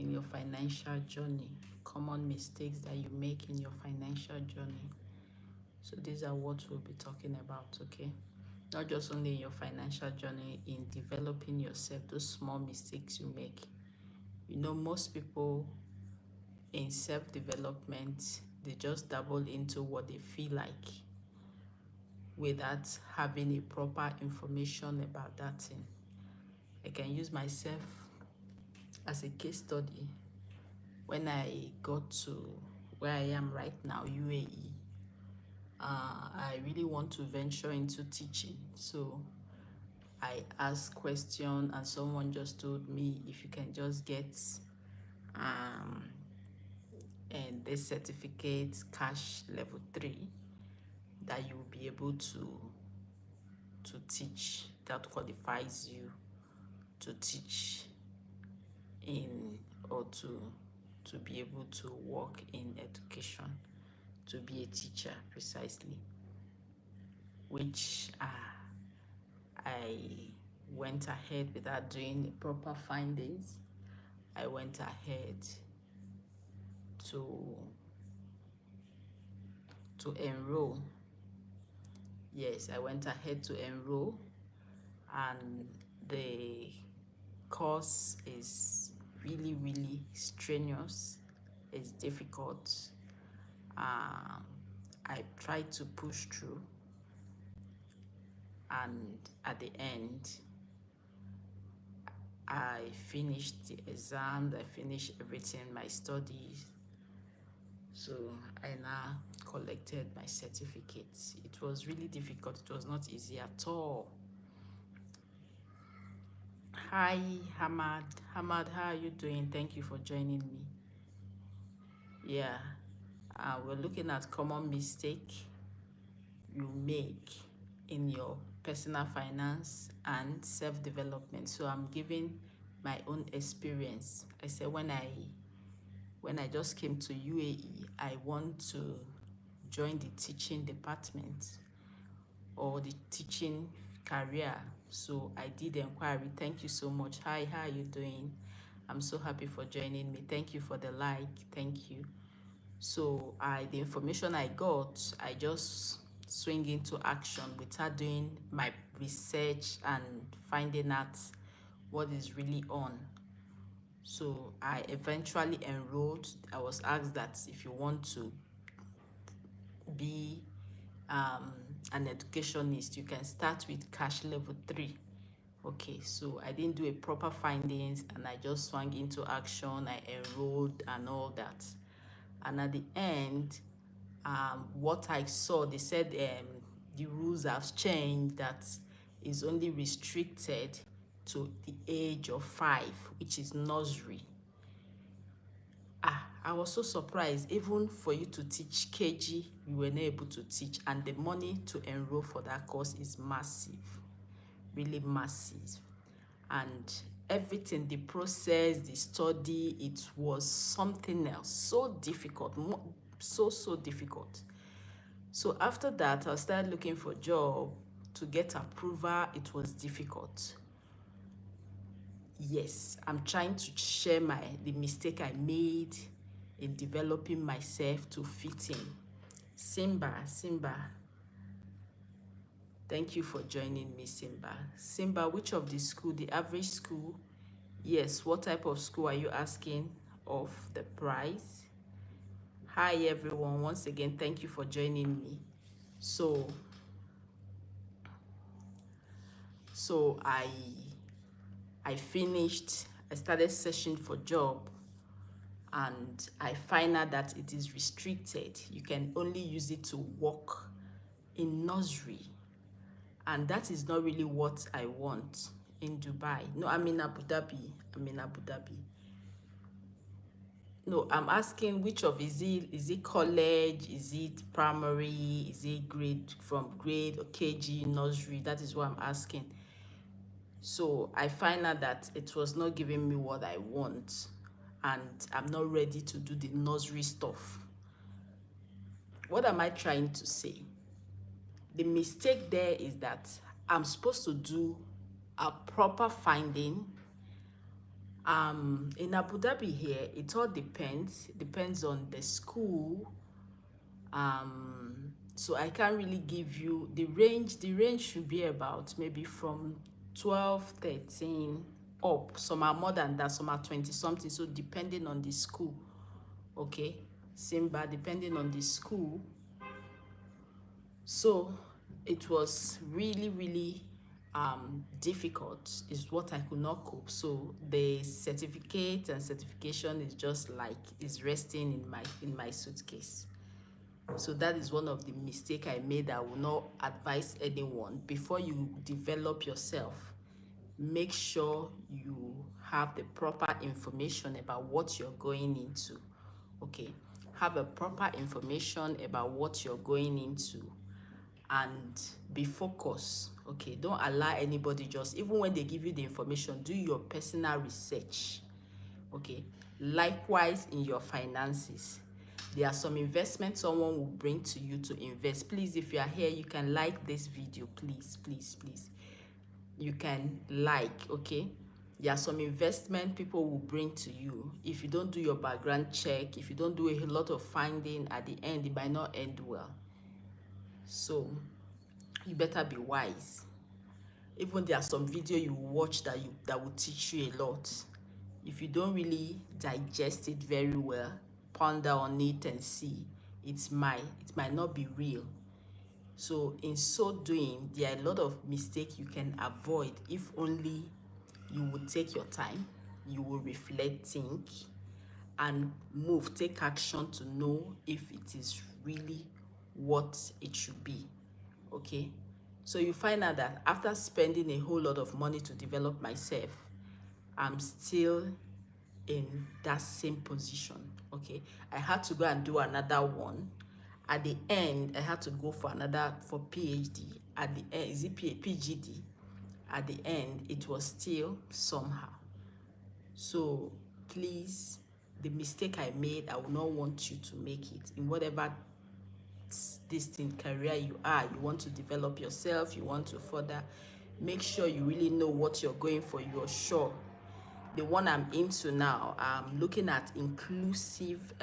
in your financial journey, common mistakes that you make in your financial journey. So these are what we'll be talking about, okay? Not just only in your financial journey, in developing yourself, those small mistakes you make. You know, most people in self-development, they just dabble into what they feel like without having a proper information about that thing. I can use myself as a case study. When I got to where I am right now, UAE, I really want to venture into teaching. So I asked question and someone just told me if you can just get and this certificate cash level 3, that you will be able to teach, that qualifies you to teach in, or to be able to work in education, to be a teacher precisely, which I went ahead without doing the proper findings. I went ahead to enroll. Yes, I went ahead to enroll, and the course is really, really strenuous. It's difficult. I tried to push through, and at the end, I finished the exam, I finished everything, my studies. So I now collected my certificates. It was really difficult. It was not easy at all. Hi, Hamad. Hamad, how are you doing? Thank you for joining me. Yeah, we're looking at common mistake you make in your personal finance and self-development. So I'm giving my own experience. I said when I just came to UAE, I want to join the teaching department or the teaching career. So I did inquiry. Thank you so much. Hi, how are you doing? I'm so happy for joining me. Thank you for the like. Thank you. So the information I got, I just swing into action without doing my research and finding out what is really on. So I eventually enrolled. I was asked that if you want to be an educationist, you can start with cash level 3. Okay, so I didn't do a proper findings, and I just swung into action. I enrolled and all that. And at the end, what I saw, they said the rules have changed, that is only restricted to the age of 5, which is nursery. I was so surprised. Even for you to teach KG, you were not able to teach, and the money to enroll for that course is massive, really massive. And everything, the process, the study, it was something else, so difficult, so difficult. So after that, I started looking for a job. To get approval, it was difficult. Yes, I'm trying to share the mistake I made in developing myself to fit in. Simba, thank you for joining me, Simba. Simba, which of the school, the average school? Yes, what type of school are you asking of the price? Hi everyone, once again, thank you for joining me. So I finished, I started searching for job, and I find out that it is restricted. You can only use it to work in nursery, and that is not really what I want in Dubai. No, I'm in Abu Dhabi. No, I'm asking which of, is it college, is it primary, is it grade, from grade or KG, nursery? That is what I'm asking. So I find out that it was not giving me what I want, and I'm not ready to do the nursery stuff. What am I trying to say? The mistake there is that I'm supposed to do a proper finding In Abu Dhabi here, it all depends on the school. So I can't really give you the range. The range should be about maybe from 12, 13 up. Some are more than that, some are 20 something. So depending on the school, okay, Simba, depending on the school. So it was really difficult, is what I could not cope. So the certificate and certification is just like is resting in my suitcase. So that is one of the mistake I made. I will not advise anyone. Before you develop yourself, make sure you have the proper information about what you're going into. Okay, have a proper information about what you're going into and be focused. Okay, don't allow anybody, just even when they give you the information, do your personal research. Okay, likewise in your finances, there are some investments someone will bring to you to invest. Please, if you are here, you can like this video. Please, you can like. Okay, there are some investment people will bring to you. If you don't do your background check, if you don't do a lot of finding, at the end it might not end well. So you better be wise. Even there are some video you watch that will teach you a lot. If you don't really digest it very well, ponder on it and see, it might not be real. So in so doing, there are a lot of mistakes you can avoid if only you would take your time, you will reflect, think, and move, take action to know if it is really what it should be. Okay, so you find out that after spending a whole lot of money to develop myself, I'm still in that same position. Okay, I had to go and do another one. At the end, I had to go for another, for PhD. At the end, is it PGD? At the end, it was still somehow. So please, the mistake I made, I will not want you to make it. In whatever distinct career you are, you want to develop yourself, you want to further, make sure you really know what you're going for. You're sure. The one I'm into now, I'm looking at inclusive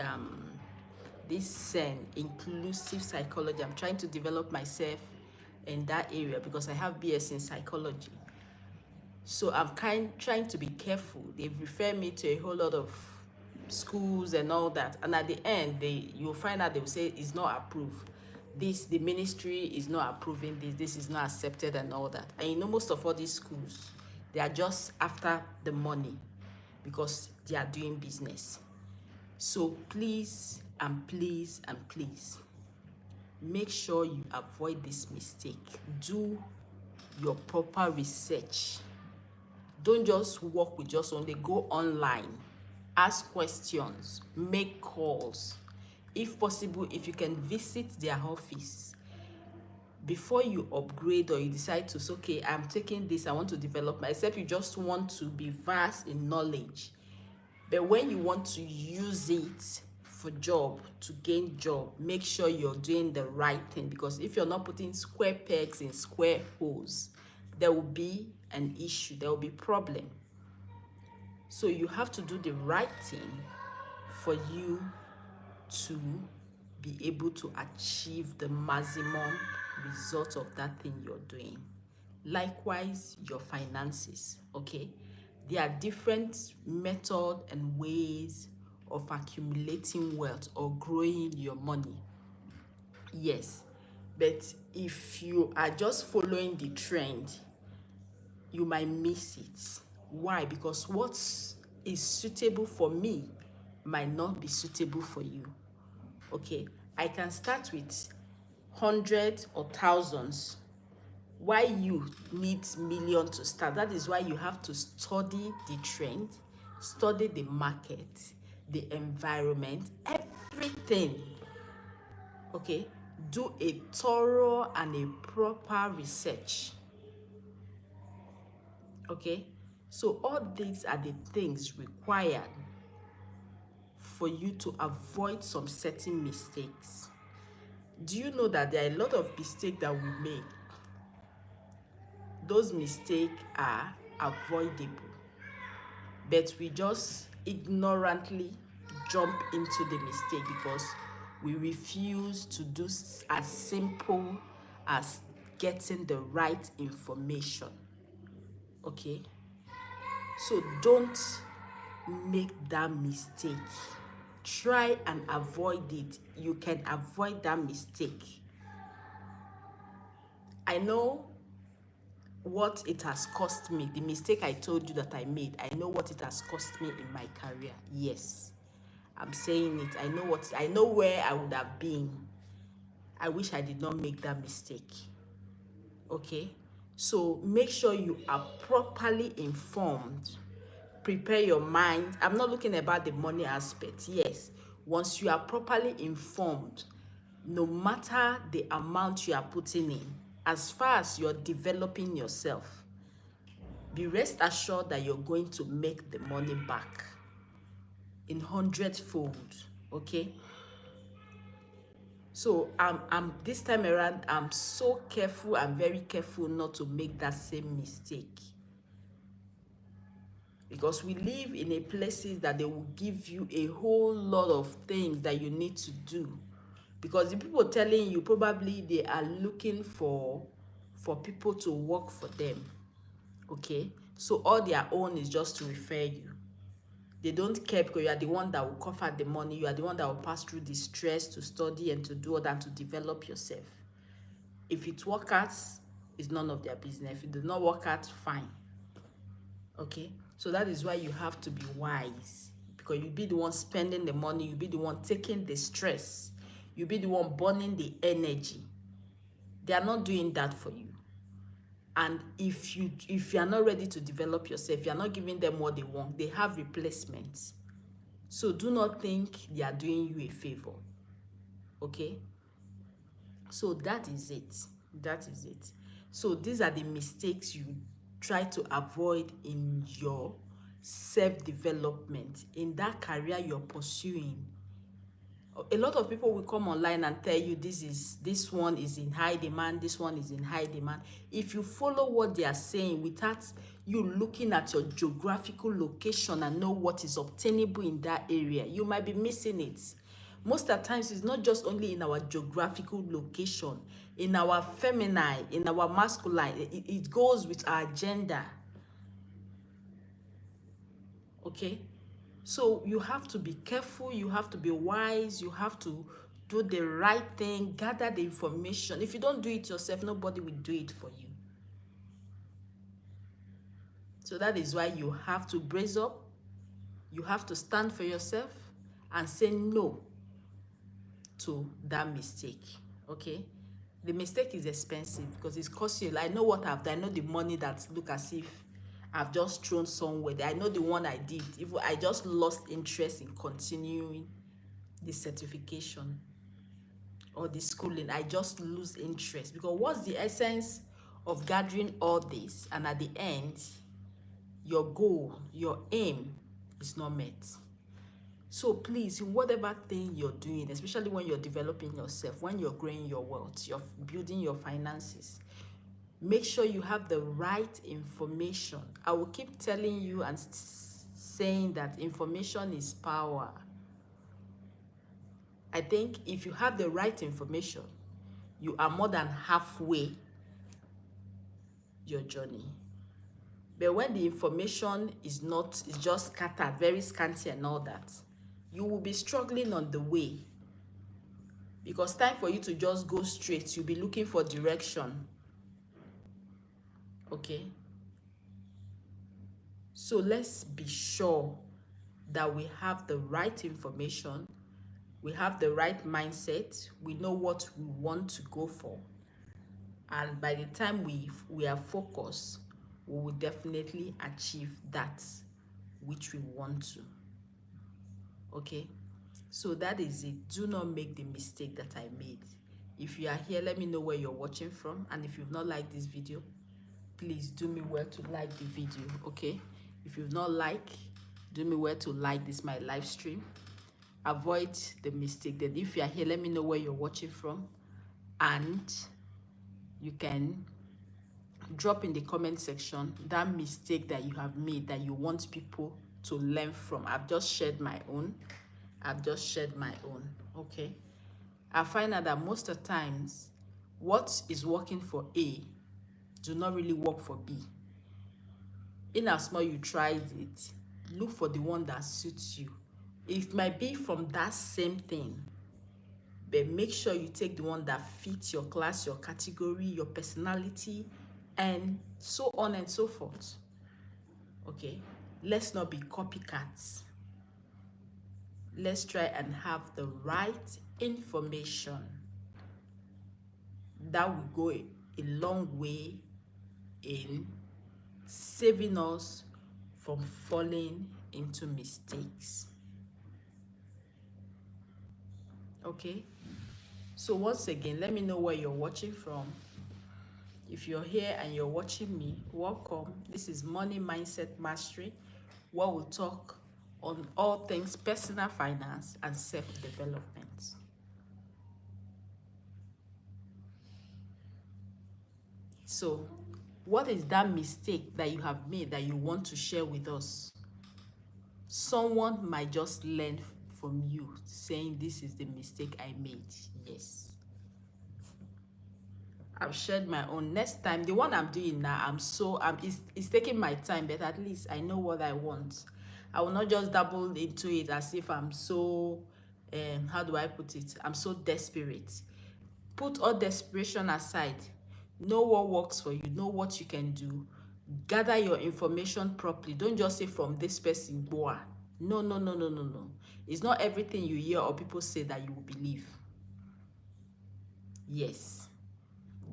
inclusive psychology. I'm trying to develop myself in that area because I have BS in psychology. So I'm trying to be careful. They've referred me to a whole lot of schools and all that, and at the end you'll find out they will say it's not approved. The ministry is not approving this is not accepted and all that. And you know, most of all these schools, they are just after the money because they are doing business. So please make sure you avoid this mistake. Do your proper research. Don't just work with just only go online, ask questions, make calls. If possible, if you can visit their office before you upgrade or you decide to say, okay, I'm taking this, I want to develop myself. You just want to be vast in knowledge. But when you want to use it for job, to gain job, make sure you're doing the right thing, because if you're not putting square pegs in square holes, there will be an issue, there will be problem. So you have to do the right thing for you to be able to achieve the maximum result of that thing you're doing. Likewise, your finances, okay? There are different methods and ways of accumulating wealth or growing your money. Yes, but if you are just following the trend, you might miss it. Why? Because what is suitable for me might not be suitable for you. Okay, I can start with hundreds or thousands. Why you need millions to start? That is why you have to study the trend, study the market, the environment, everything. Okay, do a thorough and a proper research. Okay, so all these are the things required for you to avoid some certain mistakes. Do you know that there are a lot of mistakes that we make? Those mistakes are avoidable. but we just ignorantly jump into the mistake because we refuse to do as simple as getting the right information. Okay, so don't make that mistake. Try and avoid it. You can avoid that mistake. I know what it has cost me, the mistake I told you that I made. I know what it has cost me in my career. Yes, I'm saying it. I know where I would have been. I wish I did not make that mistake. Okay, so make sure you are properly informed. Prepare your mind. I'm not looking about the money aspect. Yes, once you are properly informed, no matter the amount you are putting in, as far as you're developing yourself, be rest assured that you're going to make the money back in 100-fold. Okay, so I'm this time around, I'm so careful. I'm very careful not to make that same mistake, because we live in a places that they will give you a whole lot of things that you need to do, because the people telling you, probably they are looking for people to work for them. Okay, so all their own is just to refer you. They don't care, because you are the one that will cover the money. You are the one that will pass through the stress to study and to do all that, to develop yourself. If it works out, it's none of their business. If it does not work out, fine. Okay, so that is why you have to be wise, because you be the one spending the money, you be the one taking the stress, you be the one burning the energy. They are not doing that for you. And if you are not ready to develop yourself, you are not giving them what they want, they have replacements. So do not think they are doing you a favor. Okay, so that is it. So these are the mistakes you try to avoid in your self-development, in that career you're pursuing. A lot of people will come online and tell you this one is in high demand, this one is in high demand. If you follow what they are saying without you looking at your geographical location and know what is obtainable in that area, you might be missing it. Most of the times, it's not just only in our geographical location, in our feminine, in our masculine, it goes with our gender. Okay, so you have to be careful, you have to be wise, you have to do the right thing, gather the information. If you don't do it yourself, nobody will do it for you. So that is why you have to brace up, you have to stand for yourself and say no to that mistake. Okay, the mistake is expensive because it's cost you. I know what I've done. I know the money that look as if I've just thrown somewhere. I know the one I did. If I just lost interest in continuing the certification or the schooling, I just lose interest, because what's the essence of gathering all this and at the end your goal, your aim is not met? So please, whatever thing you're doing, especially when you're developing yourself, when you're growing your wealth, you're building your finances, make sure you have the right information. I will keep telling you and saying that information is power. I think if you have the right information, you are more than halfway your journey. But when the information is not, it's just scattered, very scanty and all that, you will be struggling on the way, because time for you to just go straight, you'll be looking for direction. Okay, so let's be sure that we have the right information, we have the right mindset, we know what we want to go for, and by the time we are focused, we will definitely achieve that which we want to. Okay, so that is it. Do not make the mistake that I made. If you are here, let me know where you're watching from, and if you've not liked this video, please do me well to like the video. Okay, if you've not liked, do me well to like this my live stream. Avoid the mistake. Then if you are here, let me know where you're watching from, and you can drop in the comment section that mistake that you have made that you want people to learn from. I've just shared my own. Okay. I find out that most of the times, what is working for A do not really work for B. In as much you tried it, look for the one that suits you. It might be from that same thing, but make sure you take the one that fits your class, your category, your personality, and so on and so forth. Okay, let's not be copycats. Let's try and have the right information. That will go a long way in saving us from falling into mistakes. Okay, so once again, let me know where you're watching from. If you're here and you're watching me, welcome. This is Money Mindset Mastery, where we'll talk on all things personal finance and self-development. So, what is that mistake that you have made that you want to share with us? Someone might just learn from you saying, this is the mistake I made. Yes. I've shared my own. Next time, the one I'm doing now, it's taking my time, but at least I know what I want. I will not just dabble into it as if I'm so, how do I put it? I'm so desperate. Put all desperation aside. Know what works for you. Know what you can do. Gather your information properly. Don't just say from this person, boah. No, no, no, no, no, no. It's not everything you hear or people say that you will believe. Yes.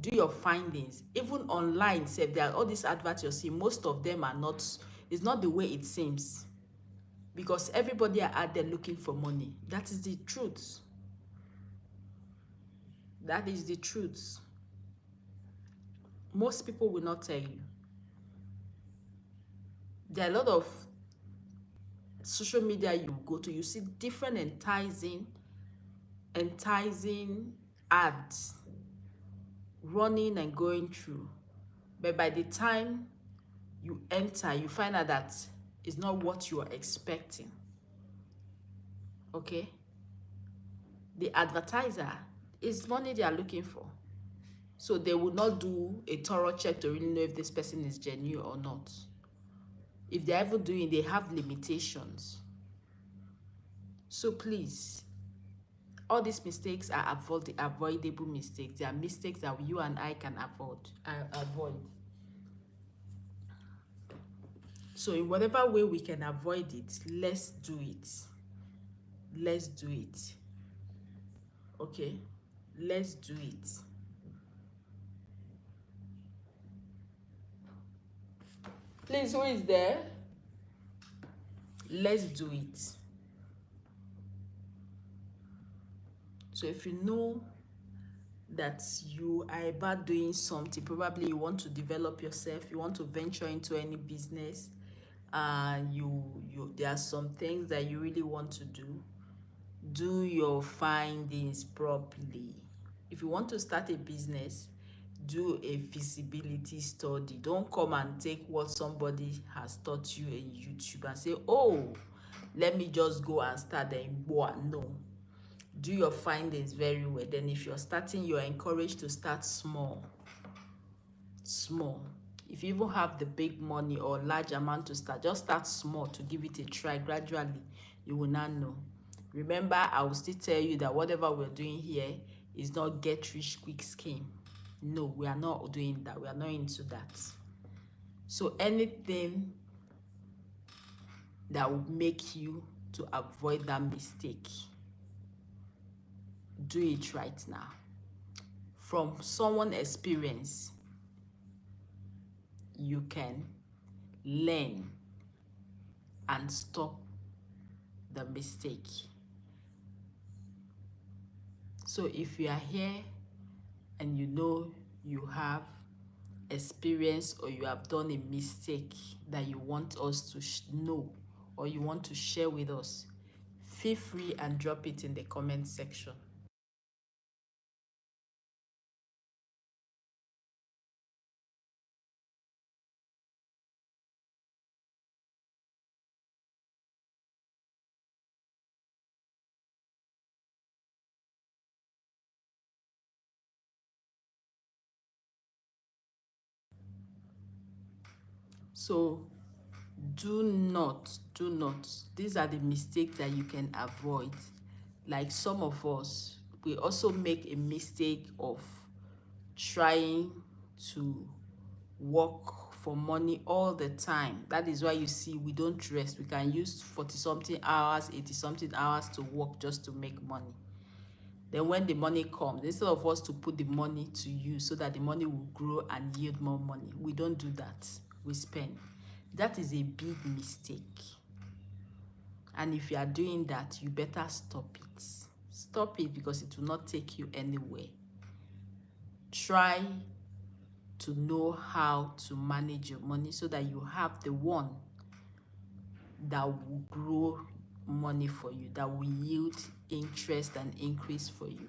Do your findings. Even online, say there are all these adverts you see, most of them are not, it's not the way it seems. Because everybody are out there looking for money. That is the truth. That is the truth. Most people will not tell you. There are a lot of social media you go to, you see different enticing ads running and going through. But by the time you enter, you find out that it's not what you are expecting. Okay? The advertiser is money they are looking for. So they will not do a thorough check to really know if this person is genuine or not. If they're ever doing, they have limitations. So please, all these mistakes are avoidable mistakes. They are mistakes that you and I can avoid. So in whatever way we can avoid it, let's do it. Let's do it. Okay? Let's do it. Please, who is there? Let's do it. So if you know that you are about doing something, probably you want to develop yourself, you want to venture into any business, there are some things that you really want to do your findings properly. If you want to start a business, do a feasibility study. Don't come and take what somebody has taught you in YouTube and say, oh, let me just go and start and no. Do your findings very well. Then if you're starting, you're encouraged to start small. If you even have the big money or large amount to start, just start small to give it a try. Gradually, you will not know. Remember, I will still tell you that whatever we're doing here is not get rich quick scheme. No, we are not doing that. We are not into that. So anything that will make you to avoid that mistake, do it right now. From someone's experience, you can learn and stop the mistake. So if you are here and you know you have experience or you have done a mistake that you want us to know or you want to share with us, feel free and drop it in the comment section. So do not, these are the mistakes that you can avoid. Like some of us, we also make a mistake of trying to work for money all the time. That is why you see we don't rest. We can use 40 something hours, 80 something hours to work just to make money. Then when the money comes, instead of us to put the money to use so that the money will grow and yield more money, we don't do that. We spend. That is a big mistake. And if you are doing that, you better stop it. Stop it, because it will not take you anywhere. Try to know how to manage your money so that you have the one that will grow money for you, that will yield interest and increase for you.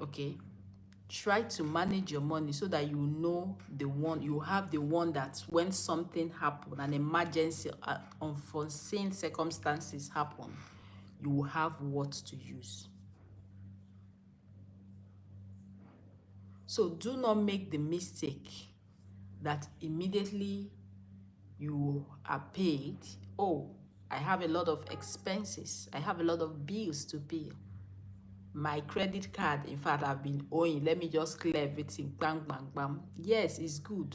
Okay? Try to manage your money so that you know the one, you have the one that when something happen, an emergency, unforeseen circumstances happen, you will have what to use. So do not make the mistake that immediately you are paid, oh, I have a lot of expenses, I have a lot of bills to pay. My credit card, in fact, I've been owing, let me just clear everything, bang, bang, bang. Yes, it's good,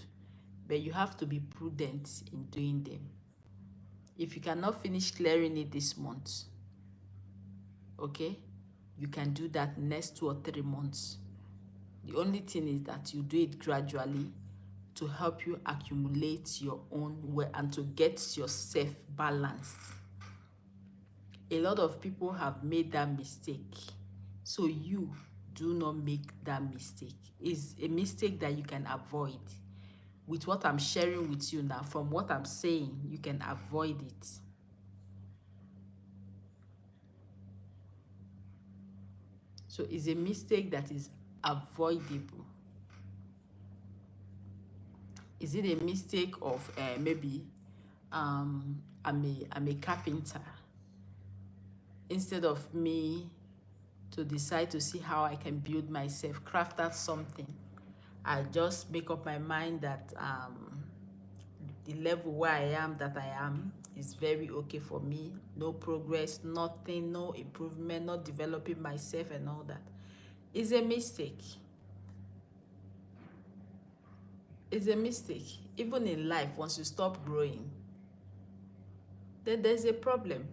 but you have to be prudent in doing them. If you cannot finish clearing it this month, okay, you can do that next 2 or 3 months. The only thing is that you do it gradually to help you accumulate your own wealth and to get yourself balanced. A lot of people have made that mistake. So you do not make that mistake. It's a mistake that you can avoid. With what I'm sharing with you now, from what I'm saying, you can avoid it. So it's a mistake that is avoidable. Is it a mistake of maybe I'm a carpenter? Instead of me to decide to see how I can build myself, craft out something, I just make up my mind that the level where I am is very okay for me. No progress, nothing, no improvement, not developing myself and all that. It's a mistake. It's a mistake. Even in life, once you stop growing, then there's a problem.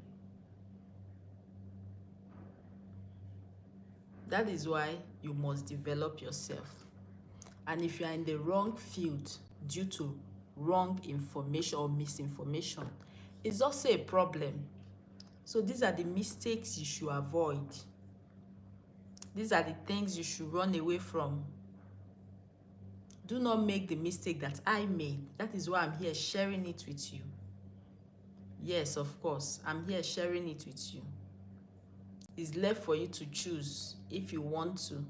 That is why you must develop yourself. And if you are in the wrong field due to wrong information or misinformation, it's also a problem. So these are the mistakes you should avoid. These are the things you should run away from. Do not make the mistake that I made. That is why I'm here sharing it with you. Yes, of course, I'm here sharing it with you. It's left for you to choose if you want to.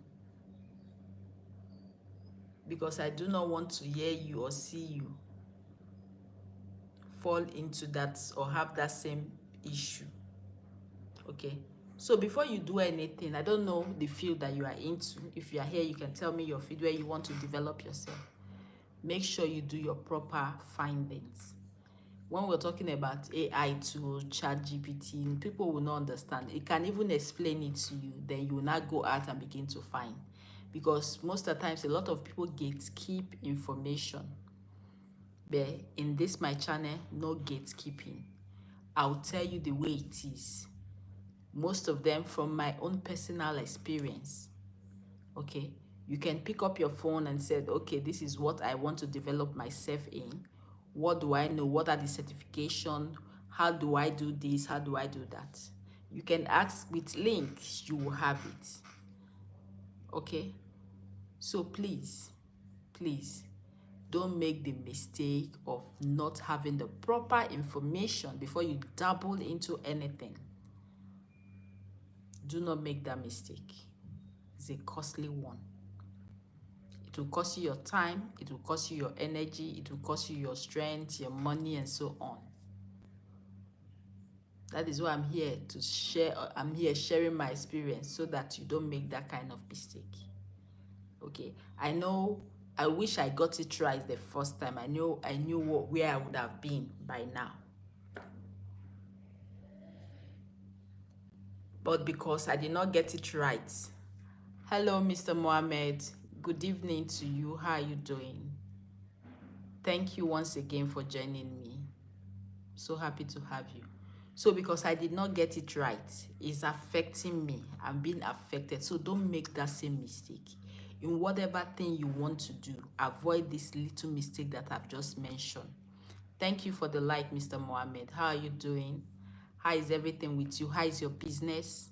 Because I do not want to hear you or see you fall into that or have that same issue. Okay? So before you do anything, I don't know the field that you are into. If you are here, you can tell me your field where you want to develop yourself. Make sure you do your proper findings. When we're talking about AI tool, ChatGPT, people will not understand. It can even explain it to you. Then you will not go out and begin to find. Because most of the times, a lot of people gatekeep information. But in this my channel, no gatekeeping. I'll tell you the way it is. Most of them from my own personal experience. Okay? You can pick up your phone and say, okay, this is what I want to develop myself in. What do I know? What are the certifications? How do I do this? How do I do that? You can ask with links, you will have it. Okay? So please, don't make the mistake of not having the proper information before you dabble into anything. Do not make that mistake. It's a costly one. It will cost you your time, it will cost you your energy, it will cost you your strength, your money, and so on. That is why I'm here to share. I'm here sharing my experience so that you don't make that kind of mistake. Okay, I know I wish I got it right the first time. I knew where I would have been by now. But because I did not get it right. Hello, Mr. Mohammed. Good evening to you. How are you doing? Thank you once again for joining me. So happy to have you. So because I did not get it right, it's affecting me. I'm being affected. So don't make that same mistake. In whatever thing you want to do, avoid this little mistake that I've just mentioned. Thank you for the like, Mr. Mohammed. How are you doing? How is everything with you? How is your business?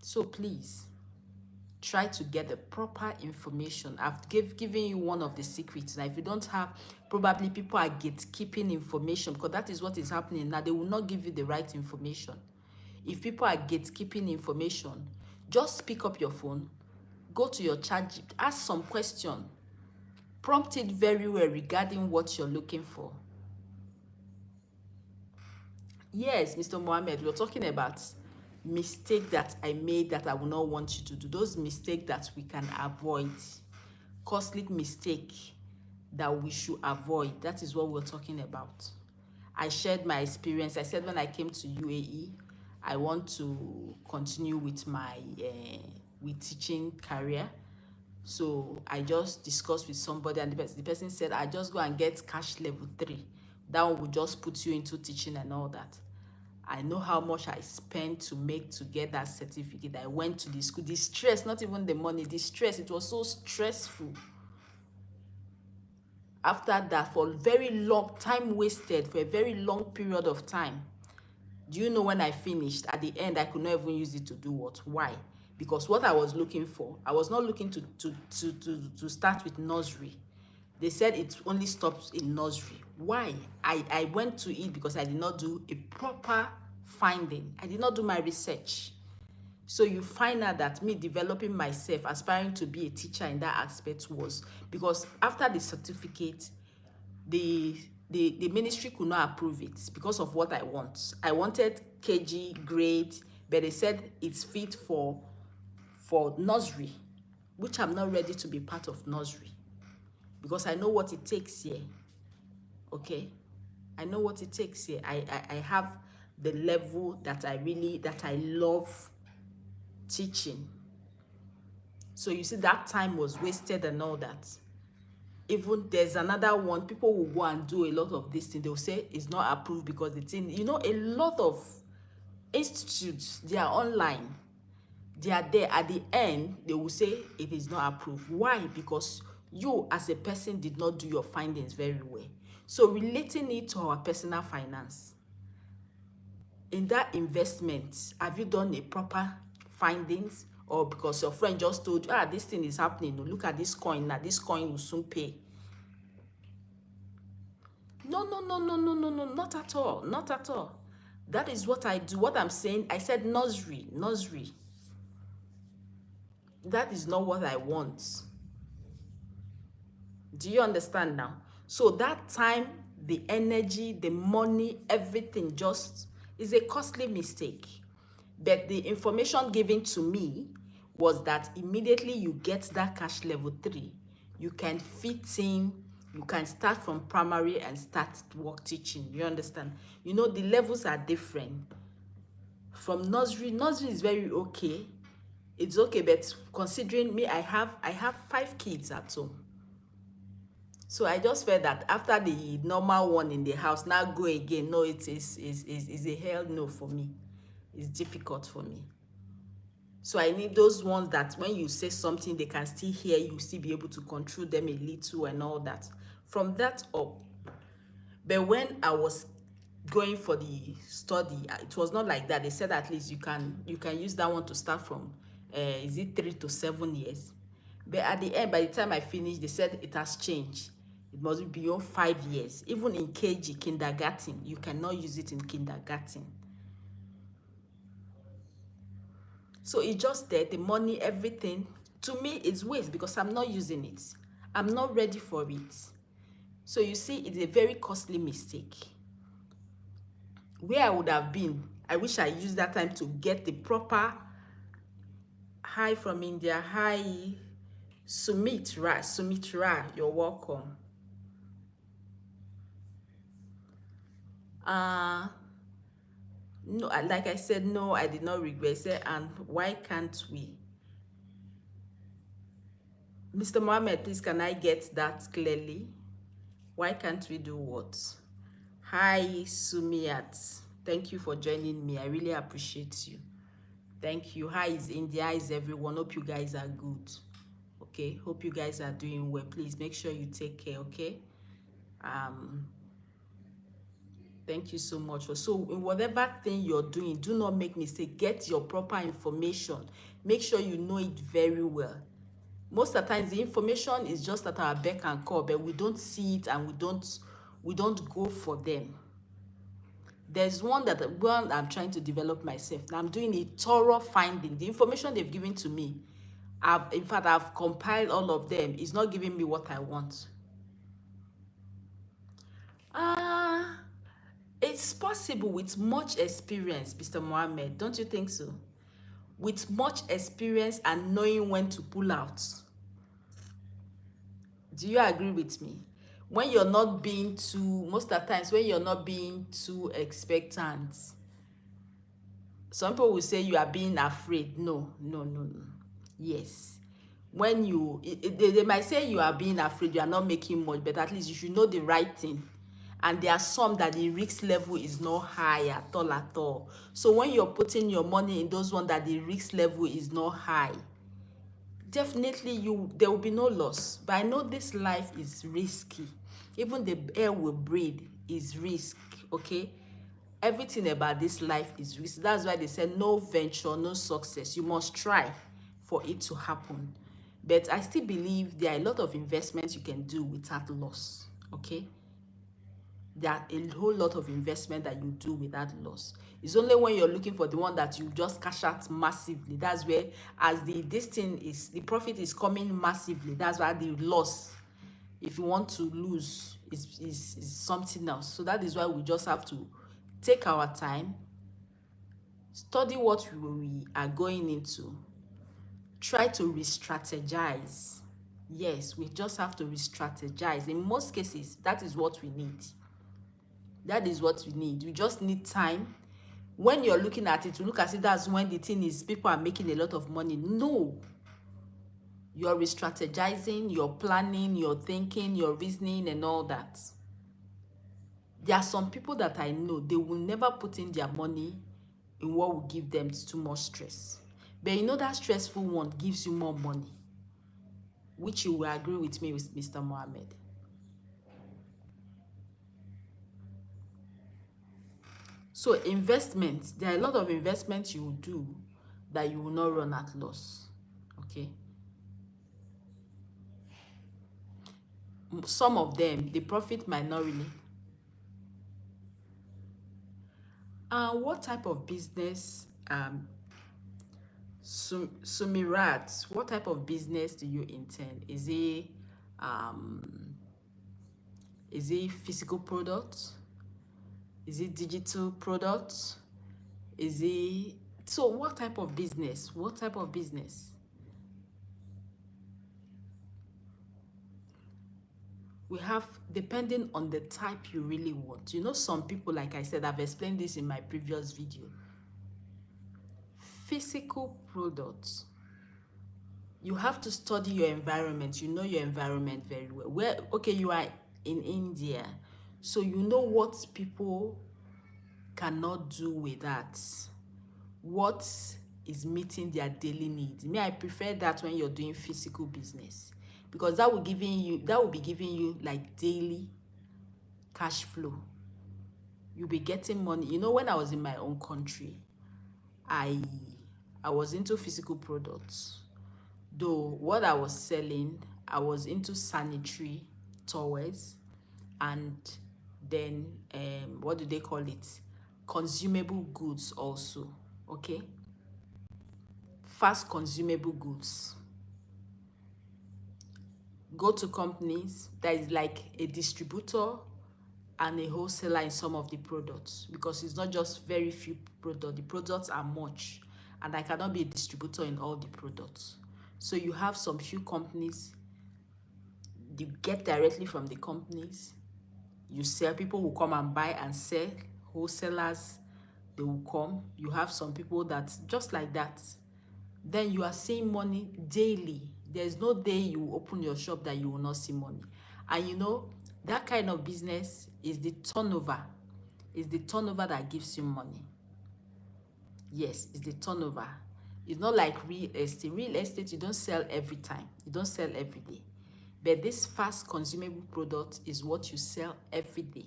So please, try to get the proper information. I've given you one of the secrets. Now, if you don't have, probably people are gatekeeping information, because that is what is happening now. They will not give you the right information. If people are gatekeeping information, just pick up your phone, go to your chat, ask some question, prompt it very well regarding what you're looking for. Yes, Mr. Mohammed, we're talking about mistake that I made that I will not want you to do. Those mistakes that we can avoid. Costly mistake that we should avoid. That is what we're talking about. I shared my experience. I said when I came to UAE, I want to continue with my with teaching career. So I just discussed with somebody, and the person said, I just go and get cash level 3. That one will just put you into teaching and all that. I know how much I spent to get that certificate. I went to the school. The stress, not even the money, the stress, it was so stressful. After that, for a very long time wasted, for a very long period of time. Do you know when I finished? At the end, I could not even use it to do what? Why? Because what I was looking for, I was not looking to start with nursery. They said it only stops in nursery. Why? I went to it because I did not do a proper finding. I did not do my research. So you find out that me developing myself, aspiring to be a teacher in that aspect was because after the certificate, the ministry could not approve it because of what I want. I wanted KG grade, but they said it's fit for nursery, which I'm not ready to be part of nursery because I know what it takes here. Okay, I know what it takes here. I have the level that I love teaching. So you see, that time was wasted and all that. Even there's another one, people will go and do a lot of this thing. They'll say it's not approved because the thing, you know, a lot of institutes, they are online. They are there. At the end, they will say it is not approved. Why? Because you as a person did not do your findings very well. So relating it to our personal finance, in that investment, have you done a proper findings? Or because your friend just told you, this thing is happening, look at this coin now, this coin will soon pay. No, not at all, not at all. That is what I do. What I'm saying, I said nursery. That is not what I want. Do you understand now? So that time, the energy, the money, everything just is a costly mistake. But the information given to me was that immediately you get that cash level 3, you can fit in, you can start from primary and start work teaching. You understand? You know, the levels are different. From nursery is very okay. It's okay, but considering me, I have 5 kids at home. So I just felt that after the normal one in the house, now go again. No, it is a hell no for me. It's difficult for me. So I need those ones that when you say something, they can still hear you, still be able to control them a little and all that. From that up. But when I was going for the study, it was not like that. They said at least you can use that one to start from, is it 3 to 7 years? But at the end, by the time I finished, they said it has changed. It must be beyond 5 years. Even in KG, kindergarten, you cannot use it in kindergarten. So it's just there, the money, everything. To me, it's waste because I'm not using it. I'm not ready for it. So you see, it's a very costly mistake. Where I would have been, I wish I used that time to get the proper hi from India, hi, Sumitra, you're welcome. Uh no, like I said, no, I did not regret. I said, and why can't we? Mr. Mohammed, please, can I get that clearly? Why can't we do what? Hi, Sumiat. Thank you for joining me. I really appreciate you. Thank you. Hi, is India. Hi, is everyone. Hope you guys are good. Okay. Hope you guys are doing well. Please make sure you take care. Okay. Um. Thank you so much. So in whatever thing you're doing, do not make mistake. Get your proper information. Make sure you know it very well. Most of the times the information is just at our beck and call, but we don't see it and we don't go for them. There's one I'm trying to develop myself. Now I'm doing a thorough finding. The information they've given to me, I've compiled all of them. It's not giving me what I want. It's possible with much experience, Mr. Mohammed. Don't you think so? With much experience and knowing when to pull out. Do you agree with me? When you're not being too, most of the times when you're not being too expectant, some people will say you are being afraid. No. Yes. When they might say you are being afraid, you are not making much, but at least you should know the right thing. And there are some that the risk level is not high at all. So when you're putting your money in those ones that the risk level is not high, definitely there will be no loss. But I know this life is risky. Even the air we breathe is risk. Okay, everything about this life is risk. That's why they say no venture, no success. You must try for it to happen. But I still believe there are a lot of investments you can do without loss. Okay, there are a whole lot of investment that you do without loss. It's only when you're looking for the one that you just cash out massively, that's where, as the profit is coming massively, that's why the loss, if you want to lose, is something else. So that is why we just have to take our time, study what we are going into, try to re-strategize. Yes, we just have to re-strategize. In most cases, that is what we need. That is what we need. We just need time. When you're looking at it, to look as if that's when the thing is people are making a lot of money. No. You're re-strategizing, you're planning, you're thinking, you're reasoning and all that. There are some people that I know, they will never put in their money in what will give them too much stress. But you know that stressful one gives you more money, which you will agree with me with Mr. Mohammed. So investments, there are a lot of investments you will do that you will not run at loss. Okay. Some of them, the profit might not really. What type of business, Sumirat, what type of business do you intend? Is it physical products? Is it digital products? Is it, so what type of business? What type of business? We have, depending on the type you really want. You know, some people, like I said, I've explained this in my previous video. Physical products, you have to study your environment. You know your environment very well. Where, okay, you are in India, so you know what people cannot do with that. What is meeting their daily needs. Me, I prefer that when you're doing physical business, because that will be giving you like daily cash flow. You'll be getting money. You know, when I was in my own country, I was into physical products. Though what I was selling, I was into sanitary towels, and then what do they call it? Consumable goods also. Okay, fast consumable goods. Go to companies that is like a distributor and a wholesaler in some of the products, because it's not just very few products. The products are much, and I cannot be a distributor in all the products. So you have some few companies, you get directly from the companies, you sell, people will come and buy and sell, wholesalers, they will come. You have some people that just like that. Then you are seeing money daily. There's no day you open your shop that you will not see money. And you know, that kind of business is the turnover. It's the turnover that gives you money. Yes, it's the turnover. It's not like real estate. Real estate, you don't sell every time. You don't sell every day. But this fast consumable product is what you sell every day.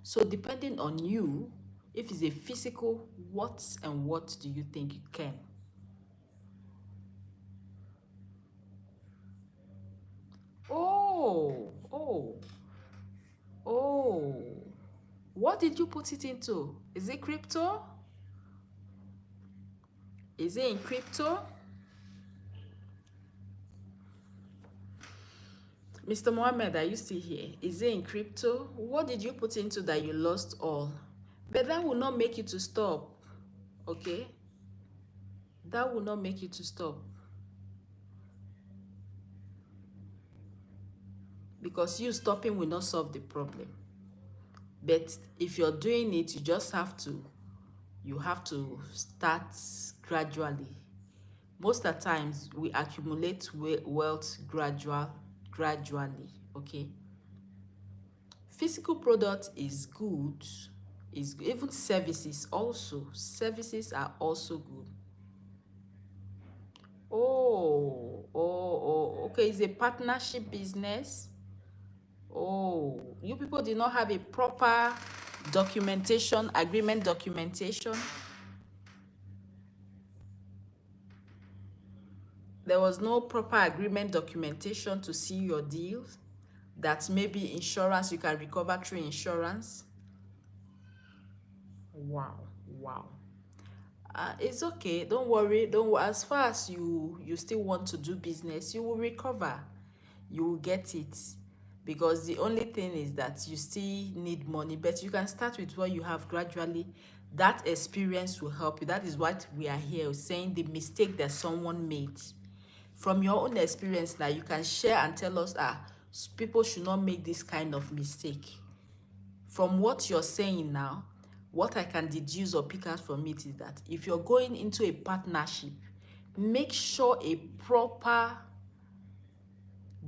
So depending on you, if it's a physical, what and what do you think you can? Oh, oh, oh. What did you put it into? Is it crypto? Is it in crypto? Mr. Mohammed, are you still here? Is it in crypto? What did you put into that you lost all? But that will not make you to stop, okay? That will not make you to stop. Because you stopping will not solve the problem. But if you're doing it, you just have to, you have to start gradually. Most of the times, we accumulate wealth gradually, okay? Physical product is good, is even services also. Services are also good. Okay, it's a partnership business. Oh, you people did not have a proper documentation, agreement documentation. There was no proper agreement documentation to see your deals. That maybe insurance, you can recover through insurance. Wow. It's okay, don't worry, as far as you still want to do business, you will recover, you will get it, because the only thing is that you still need money, but you can start with what you have gradually. That experience will help you. That is what we are here saying, the mistake that someone made. From your own experience now, you can share and tell us, people should not make this kind of mistake. From what you're saying now, what I can deduce or pick out from it is that if you're going into a partnership, make sure a proper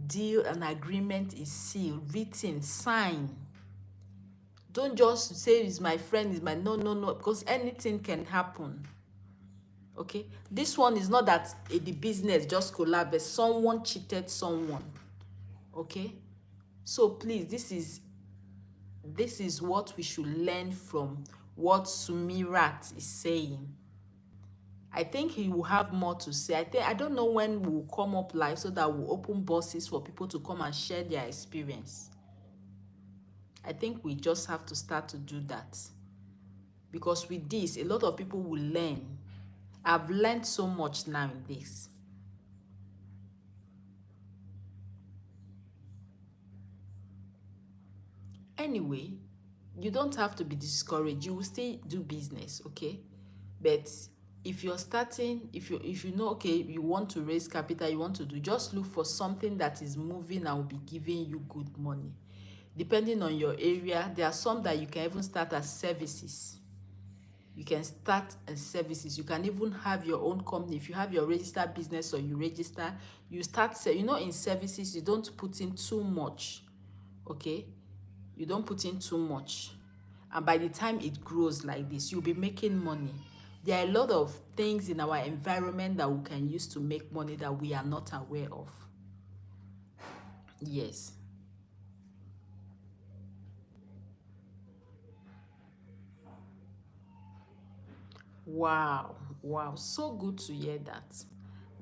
deal and agreement is sealed, written, signed. Don't just say it's my friend, it's my no, because anything can happen. Okay, this one is not that the business just collapsed, but someone cheated someone. Okay, so please, this is what we should learn from what Sumirat is saying. I think he will have more to say. I don't know when we'll come up live so that we'll open buses for people to come and share their experience. I think we just have to start to do that. Because with this, a lot of people will learn. I've learned so much now in this. Anyway, you don't have to be discouraged. You will still do business, okay? But if you're starting, if you know, okay, you want to raise capital, you want to do, just look for something that is moving and will be giving you good money. Depending on your area, there are some that you can even start as services. You can start as services. You can even have your own company. If you have your registered business or you register, you start, you know, in services, you don't put in too much, okay? You don't put in too much. And by the time it grows like this, you'll be making money. There are a lot of things in our environment that we can use to make money that we are not aware of. Yes. Wow. So good to hear that.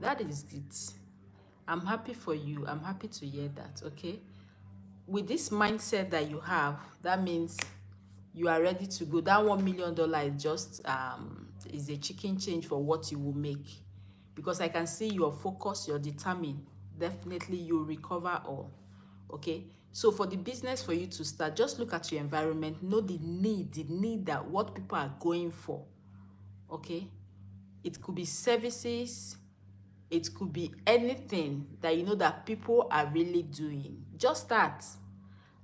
That is it. I'm happy for you. I'm happy to hear that, okay? With this mindset that you have, that means you are ready to go. That $1 million is just is a chicken change for what you will make. Because I can see you're focused, you're determined. Definitely you'll recover all. Okay, so for the business, for you to start, just look at your environment, know the need that what people are going for. Okay, it could be services, It could be anything that you know that people are really doing. Just start.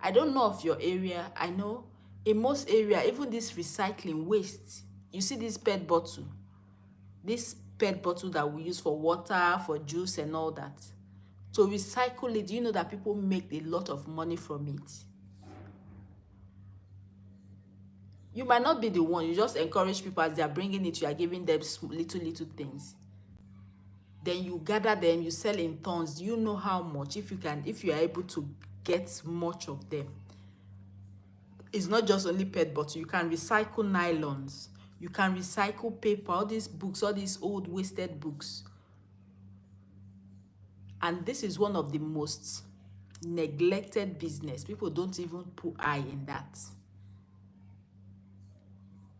I don't know of your area. I know in most area, even this recycling waste, you see this pet bottle that we use for water, for juice and all that. To recycle it, do you know that people make a lot of money from it? You might not be the one, you just encourage people as they are bringing it, you are giving them little things. Then you gather them, you sell in tons. Do you know how much? If you are able to get much of them. It's not just only pet bottle. You can recycle nylons. You can recycle paper, all these books, all these old wasted books. And this is one of the most neglected business. People don't even put eye in that.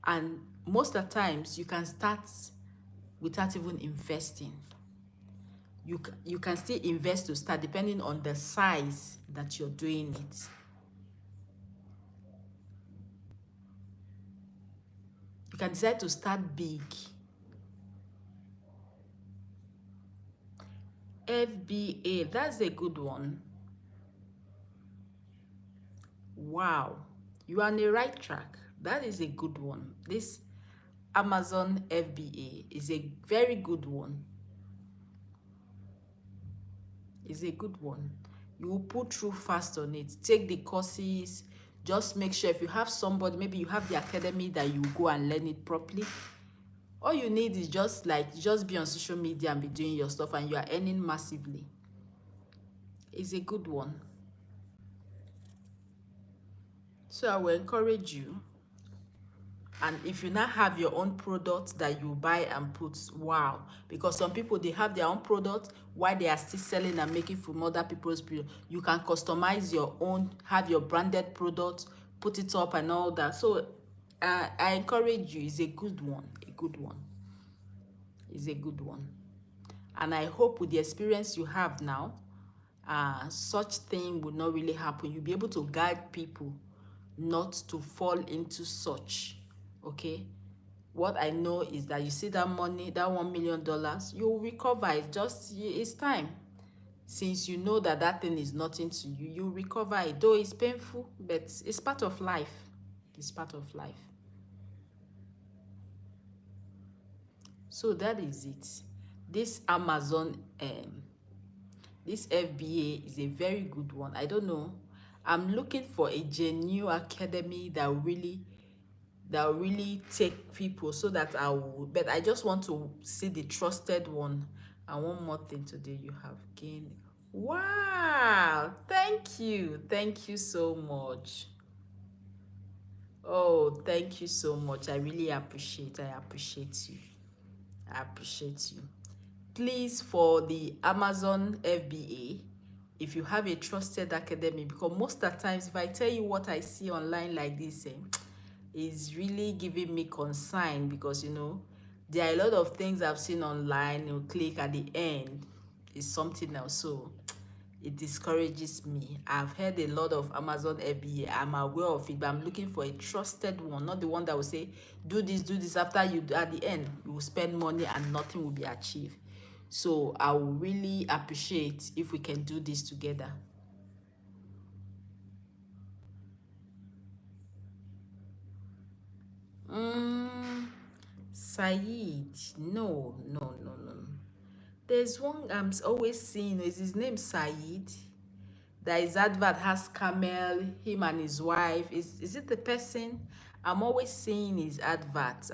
And most of the times, you can start without even investing. You can still invest to start depending on the size that you're doing it. You can decide to start big. FBA, that's a good one. Wow, you are on the right track. That is a good one. This Amazon FBA is a very good one. It's a good one. You will put through fast on it. Take the courses. Just make sure if you have somebody, maybe you have the academy, that you go and learn it properly. All you need is just be on social media and be doing your stuff, and you are earning massively. It's a good one. So I will encourage you. And if you now have your own product that you buy and put, wow. Because some people, they have their own product while they are still selling and making from other people's product. You can customize your own, have your branded product, put it up and all that. So I encourage you. It's a good one. A good one. It's a good one. And I hope with the experience you have now, such thing would not really happen. You'll be able to guide people not to fall into such. Okay, what I know is that you see that money, that $1 million, you'll recover it. It's time. Since you know that that thing is nothing to you, you recover it. Though it's painful, but it's part of life. It's part of life. So that is it. This Amazon, this FBA is a very good one. I don't know. I'm looking for a genuine academy that will really take people, so that but I just want to see the trusted one. And one more thing today, you have gained. Wow, thank you so much. Oh, thank you so much. I really appreciate you. I appreciate you. Please, for the Amazon FBA, if you have a trusted academy, because most of the times if I tell you what I see online like this, is really giving me concern, because there are a lot of things I've seen online. You click at the end is something else, so it discourages me. I've heard a lot of Amazon FBA. I'm aware of it, but I'm looking for a trusted one, not the one that will say do this after you, at the end you will spend money and nothing will be achieved. So I will really appreciate if we can do this together. Saeed, no. There's one I'm always seeing. Is his name Saeed? That his advert has camel, him and his wife. Is it the person? I'm always seeing his advert.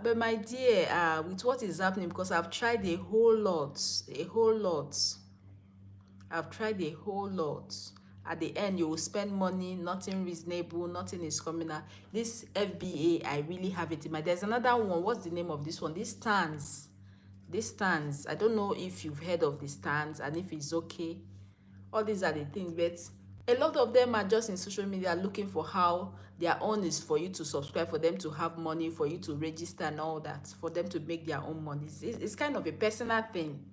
But my dear, with what is happening, because I've tried a whole lot. I've tried a whole lot. At the end, you will spend money, nothing reasonable, nothing is coming out. This FBA, I really have it in mind. There's another one. What's the name of this one? This stands. I don't know if you've heard of the stands and if it's okay. All these are the things, but a lot of them are just in social media looking for how their own is for you to subscribe, for them to have money, for you to register and all that, for them to make their own money. It's kind of a personal thing,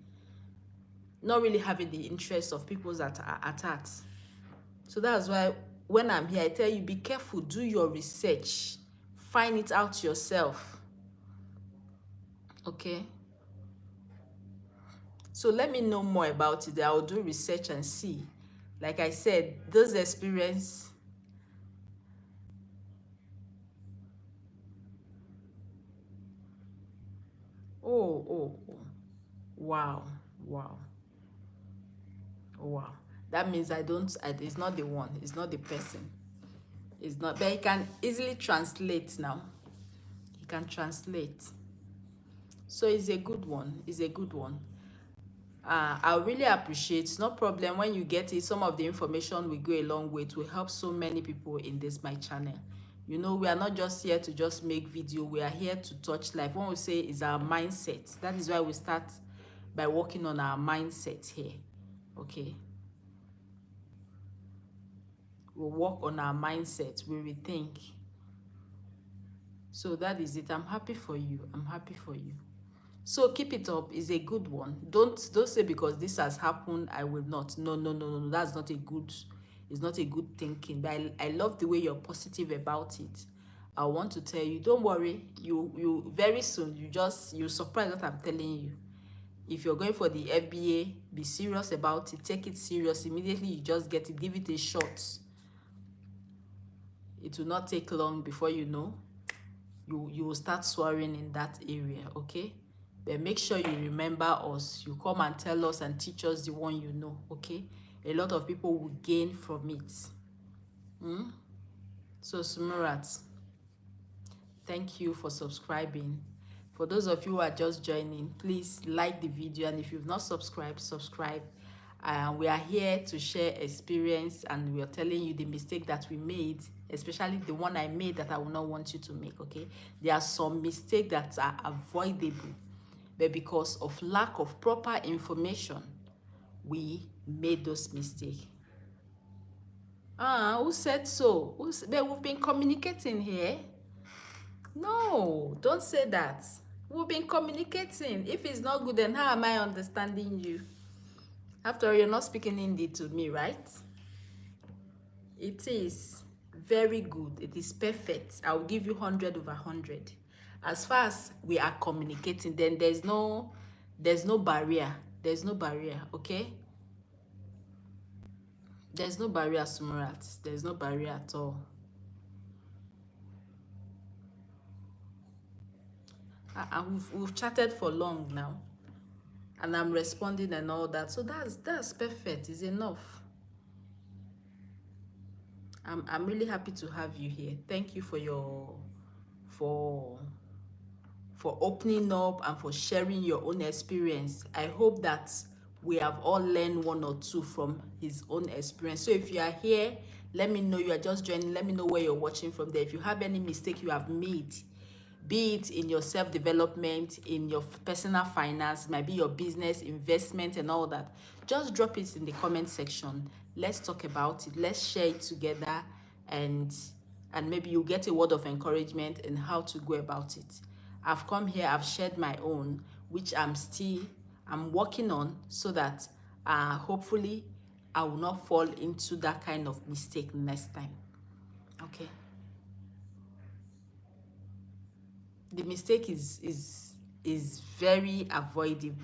not really having the interest of people's at heart. So that's why when I'm here, I tell you, be careful, do your research, find it out yourself. Okay? So let me know more about it. I'll do research and see. Like I said, those experience. Oh. Wow. Wow. Wow. That means it's not the one. It's not the person. It's not. But he can easily translate now. He can translate. So it's a good one. It's a good one. I really appreciate. No problem when you get it. Some of the information will go a long way. It will help so many people in this my channel. You know, we are not just here to just make video. We are here to touch life. When we say is our mindset, that is why we start by working on our mindset here. Okay, we'll work on our mindset. We rethink. So that is it. I'm happy for you. I'm happy for you. So keep it up. Is a good one. Don't say because this has happened I will not. No. That's not a good. It's not a good thinking. But I love the way you're positive about it. I want to tell you, don't worry. You very soon you surprise what I'm telling you. If you're going for the FBA, be serious about it. Take it serious. Immediately you just get it. Give it a shot. It will not take long before you know. You will start soaring in that area, okay? But make sure you remember us. You come and tell us and teach us the one you know, okay? A lot of people will gain from it. So Sumurat, thank you for subscribing. For those of you who are just joining, please like the video, and if you've not subscribed, subscribe. We are here to share experience, and we are telling you the mistake that we made, especially the one I made that I will not want you to make, okay? There are some mistakes that are avoidable, but because of lack of proper information, we made those mistakes. Who said so? But we've been communicating here. No, don't say that. We've been communicating. If it's not good, then how am I understanding you? After all, you're not speaking Hindi to me, right? It is very good. It is perfect. I'll give you 100 over 100. As far as we are communicating, then there's no barrier. There's no barrier, okay? There's no barrier, Sumurat. There's no barrier at all. We've chatted for long now, and I'm responding and all that. So that's perfect. It's enough. I'm really happy to have you here. Thank you for opening up and for sharing your own experience. I hope that we have all learned one or two from his own experience. So if you are here, let me know. You are just joining. Let me know where you're watching from there. If you have any mistake you have made, be it in your self-development, in your personal finance, might be your business, investment and all that, just drop it in the comment section. Let's talk about it. Let's share it together, and maybe you'll get a word of encouragement in how to go about it. I've come here, I've shared my own, which I'm working on, so that hopefully I will not fall into that kind of mistake next time. Okay. The mistake is very avoidable,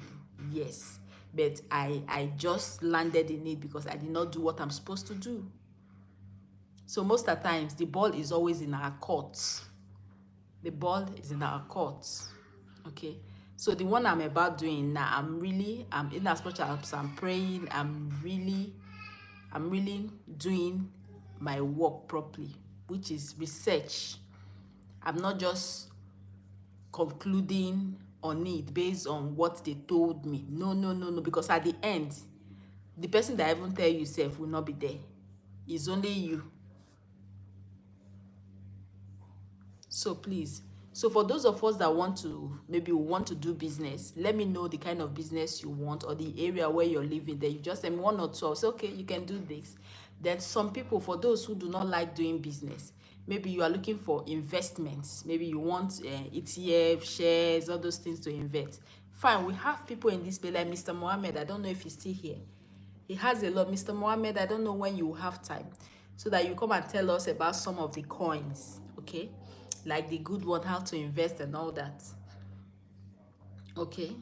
yes, but I just landed in it because I did not do what I'm supposed to do. So most of the times the ball is always in our courts. The ball is in our courts, okay? So the one I'm about doing now, I'm in as much as I'm praying, I'm really doing my work properly, which is research. I'm not just concluding on it based on what they told me. No, because at the end, the person that even tell you self will not be there. It's only you. So please, so for those of us that want to do business, let me know the kind of business you want or the area where you're living. There, you just send me one or two. I'll say, okay, you can do this. Then some people, for those who do not like doing business, maybe you are looking for investments. Maybe you want ETF, shares, all those things to invest. Fine, we have people in this place like Mr. Mohammed. I don't know if he's still here. He has a lot. Mr. Mohammed, I don't know when you will have time so that you come and tell us about some of the coins, okay? Like the good one, how to invest and all that. Okay?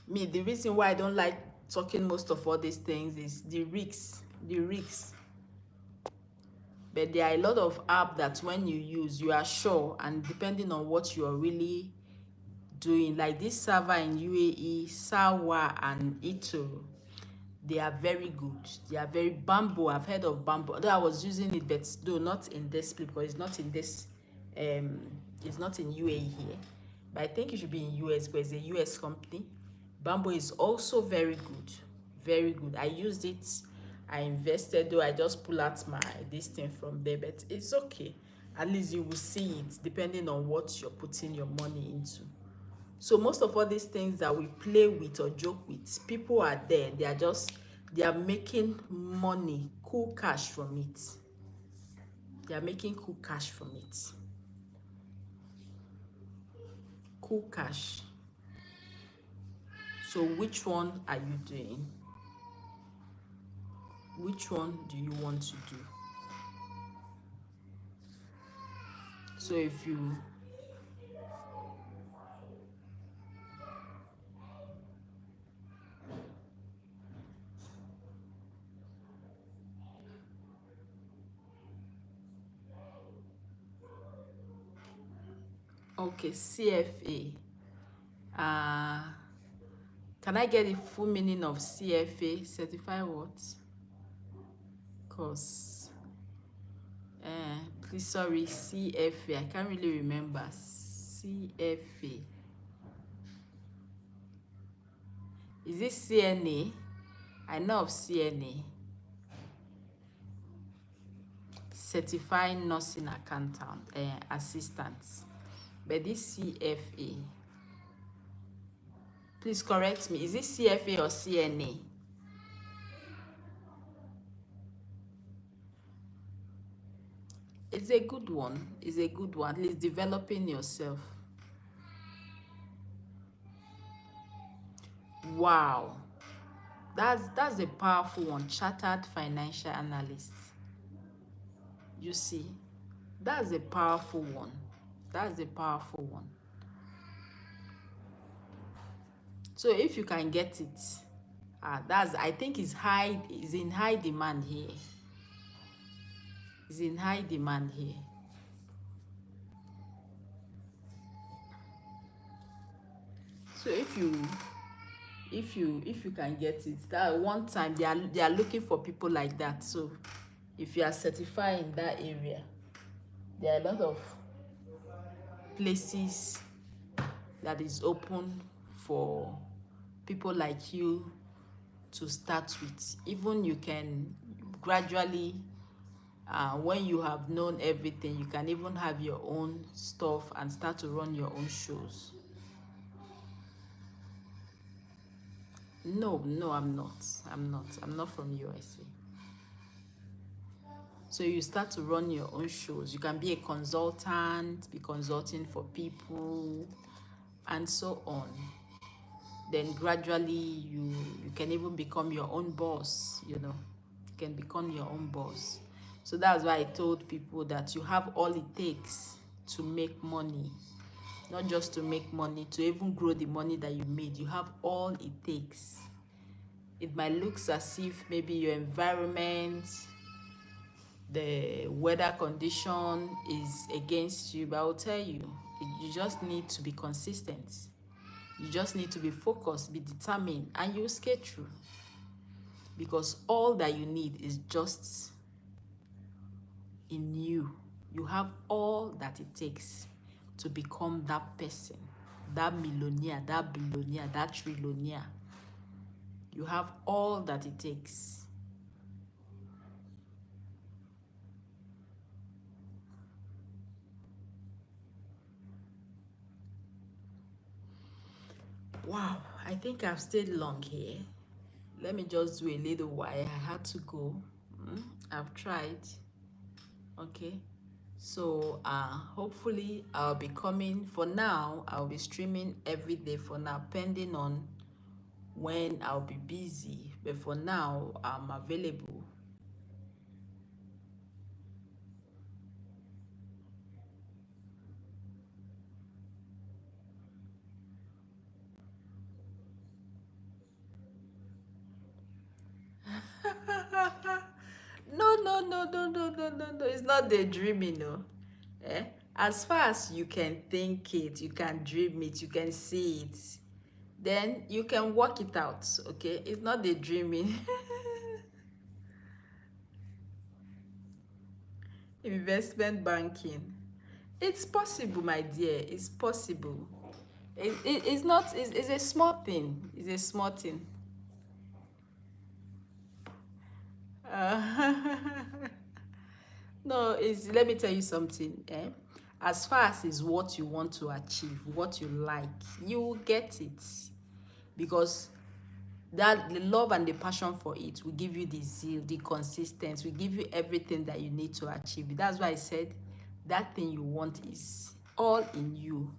Me, the reason why I don't like talking most of all these things is the risks, the risks. But there are a lot of apps that when you use, you are sure, and depending on what you are really doing, like this server in UAE, Sawa and Ito, they are very good. They are very Bamboo. I've heard of Bamboo. Though I was using it, but though not in this place because it's not in this um it's not in UAE here. But I think it should be in US because it's a US company. Bamboo is also very good. Very good. I used it. I invested, though I just pull out my this thing from there, but it's okay. At least you will see it depending on what you're putting your money into. So most of all these things that we play with or joke with, people are there. They are making money, cool cash from it. They are making cool cash from it. Cool cash. So which one are you doing? Which one do you want to do? So if you okay, CFA. Can I get the full meaning of CFA? Certified what? Course. Please, sorry, CFA. I can't really remember. CFA. Is it CNA? I know of CNA. Certified Nursing Accountant, Assistant. But this CFA. Please correct me. Is it CFA or CNA? It's a good one. It's a good one. At least developing yourself. Wow. That's a powerful one. Chartered Financial Analyst. You see, that's a powerful one. That's a powerful one. So if you can get it, that's, I think it's in high demand here. It's in high demand here. So if you can get it, that one time they are looking for people like that. So if you are certified in that area, there are a lot of places that is open for people like you to start with. Even you can gradually, when you have known everything, you can even have your own stuff and start to run your own shows. No, I'm not from USA. So you start to run your own shows. You can be a consultant, be consulting for people, and so on. Then gradually you can even become your own boss, you know. You can become your own boss. So that's why I told people that you have all it takes to make money. Not just to make money, to even grow the money that you made. You have all it takes. It might look as if maybe your environment, the weather condition is against you, but I'll tell you, you just need to be consistent. You just need to be focused, be determined, and you'll skate through. Because all that you need is just in you. You have all that it takes to become that person, that millionaire, that billionaire, that trillionaire. You have all that it takes. Wow, I think I've stayed long here. Let me just do a little while. I had to go. I've tried. Okay. So hopefully I'll be coming. For now, I'll be streaming every day for now, pending on when I'll be busy. But for now, I'm available. no. It's not daydreaming, no. Eh? As far as you can think it, you can dream it, you can see it, then you can work it out, okay? It's not daydreaming. Investment banking. It's possible, my dear. It's possible. It's not, it's a small thing. It's a small thing. Uh, no, it's, let me tell you something. Eh? As far as is what you want to achieve, what you like, you will get it. Because that the love and the passion for it will give you the zeal, the consistency, will give you everything that you need to achieve. That's why I said that thing you want is all in you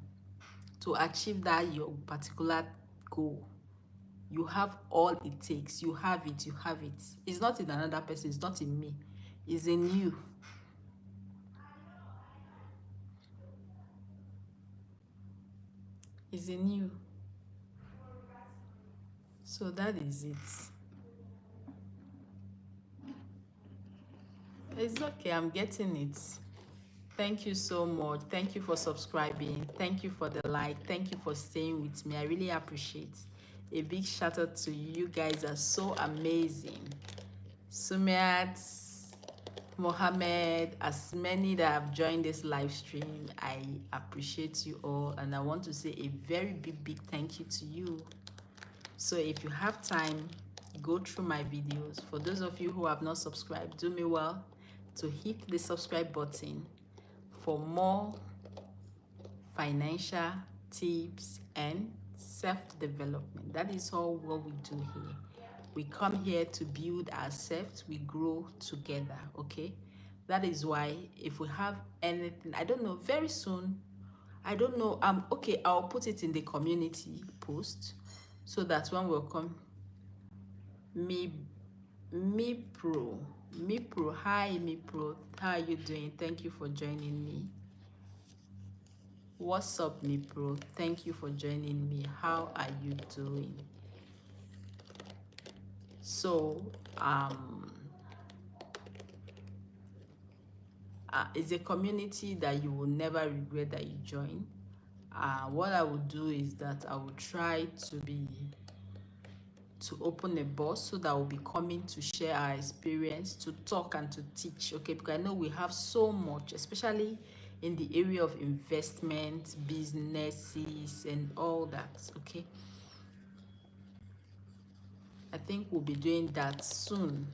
to achieve that your particular goal. You have all it takes. You have it. You have it. It's not in another person. It's not in me. It's in you. It's in you. So that is it. It's okay. I'm getting it. Thank you so much. Thank you for subscribing. Thank you for the like. Thank you for staying with me. I really appreciate. A big shout out to you. You guys are so amazing. Sumiat, Mohammed, as many that have joined this live stream, I appreciate you all, and I want to say a very big thank you to you. So if you have time, go through my videos. For those of you who have not subscribed, do me well to hit the subscribe button for more financial tips and self-development. That is all what we do here. We come here to build ourselves, we grow together, okay? That is why if we have anything, I don't know, very soon, I don't know, okay, I'll put it in the community post so that when we'll come, me pro, hi me pro, how are you doing? Thank you for joining me. What's up, me pro? Thank you for joining me. How are you doing? So it's a community that you will never regret that you join. What I will do is that I will try to open a bus so that we'll be coming to share our experience, to talk and to teach, okay? Because I know we have so much, especially in the area of investment, businesses, and all that, okay? I think we'll be doing that soon.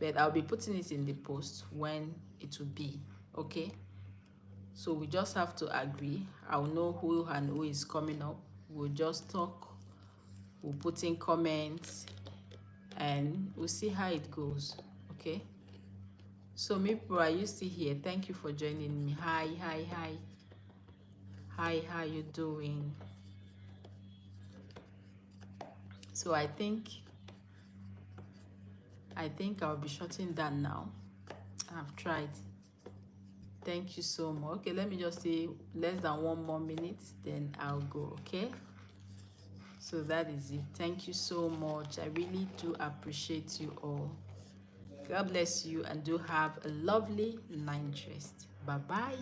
But I'll be putting it in the post when it will be, okay? So we just have to agree. I'll know who and who is coming up. We'll just talk. We'll put in comments and we'll see how it goes, okay? So me pro, are you still here? Thank you for joining me. Hi. Hi, how you doing? So I think I'll be shutting down now. I've tried. Thank you so much. Okay, let me just say less than 1 more minute, then I'll go, okay? So that is it. Thank you so much. I really do appreciate you all. God bless you and do have a lovely night rest. Bye-bye.